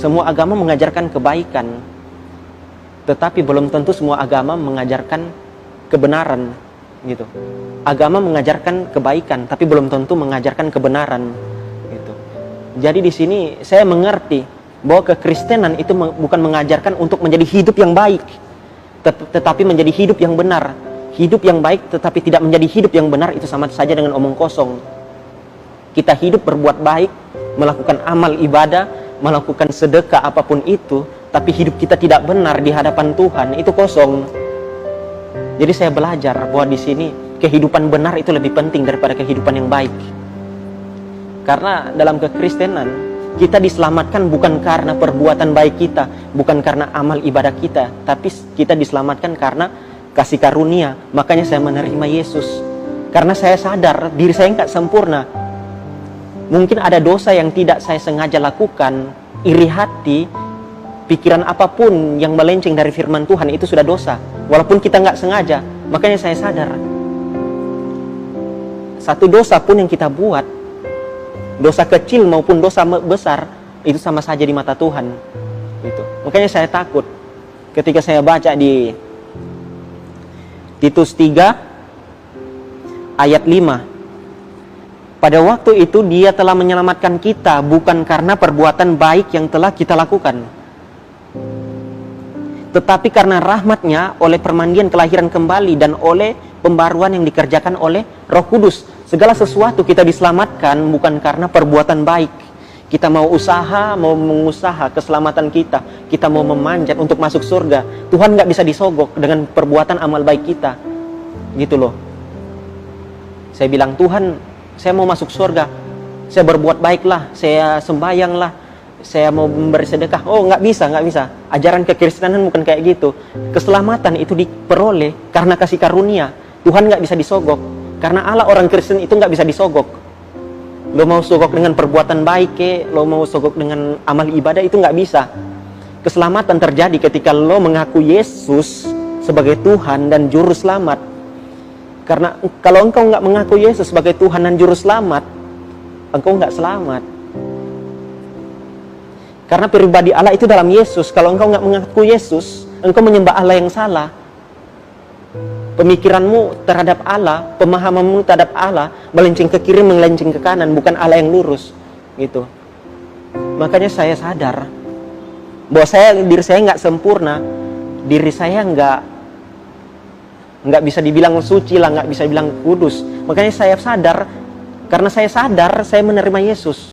Semua agama mengajarkan kebaikan, tetapi belum tentu semua agama mengajarkan kebenaran, gitu. Agama mengajarkan kebaikan, tapi belum tentu mengajarkan kebenaran, gitu. Jadi di sini saya mengerti bahwa kekristenan itu bukan mengajarkan untuk menjadi hidup yang baik, tetapi menjadi hidup yang benar. Hidup yang baik tetapi tidak menjadi hidup yang benar, itu sama saja dengan omong kosong. Kita hidup berbuat baik, melakukan amal ibadah, melakukan sedekah apapun itu, tapi hidup kita tidak benar di hadapan Tuhan, itu kosong. Jadi saya belajar bahwa di sini kehidupan benar itu lebih penting daripada kehidupan yang baik. Karena dalam kekristenan kita diselamatkan bukan karena perbuatan baik kita, bukan karena amal ibadah kita, tapi kita diselamatkan karena kasih karunia. Makanya saya menerima Yesus, karena saya sadar diri saya nggak sempurna. Mungkin ada dosa yang tidak saya sengaja lakukan, iri hati, pikiran apapun yang melenceng dari firman Tuhan itu sudah dosa, walaupun kita nggak sengaja. Makanya saya sadar, satu dosa pun yang kita buat, dosa kecil maupun dosa besar, itu sama saja di mata Tuhan. Gitu. Makanya saya takut ketika saya baca di Titus 3 ayat 5. Pada waktu itu Dia telah menyelamatkan kita bukan karena perbuatan baik yang telah kita lakukan, tetapi karena rahmat-Nya oleh permandian kelahiran kembali dan oleh pembaruan yang dikerjakan oleh Roh Kudus. Segala sesuatu kita diselamatkan bukan karena perbuatan baik. Kita mau usaha, mau mengusaha keselamatan kita, kita mau memanjat untuk masuk surga, Tuhan nggak bisa disogok dengan perbuatan amal baik kita, gitu loh. Saya bilang, Tuhan, saya mau masuk surga, saya berbuat baiklah, saya sembayanglah, saya mau memberi sedekah. Oh, nggak bisa. Ajaran kekristenan bukan kayak gitu. Keselamatan itu diperoleh karena kasih karunia. Tuhan nggak bisa disogok. Karena Allah, orang Kristen itu nggak bisa disogok. Lo mau sogok dengan perbuatan baik, lo mau sogok dengan amal ibadah, itu nggak bisa. Keselamatan terjadi ketika lo mengaku Yesus sebagai Tuhan dan Juru Selamat. Karena kalau engkau nggak mengaku Yesus sebagai Tuhan dan Juru Selamat, engkau nggak selamat. Karena pribadi Allah itu dalam Yesus. Kalau engkau nggak mengaku Yesus, engkau menyembah Allah yang salah. Pemikiranmu terhadap Allah, pemahamanmu terhadap Allah melenceng ke kiri, melenceng ke kanan, bukan Allah yang lurus, gitu. Makanya saya sadar bahwa diri saya nggak sempurna, diri saya nggak bisa dibilang suci lah, nggak bisa dibilang kudus. Makanya saya sadar, karena saya sadar saya menerima Yesus.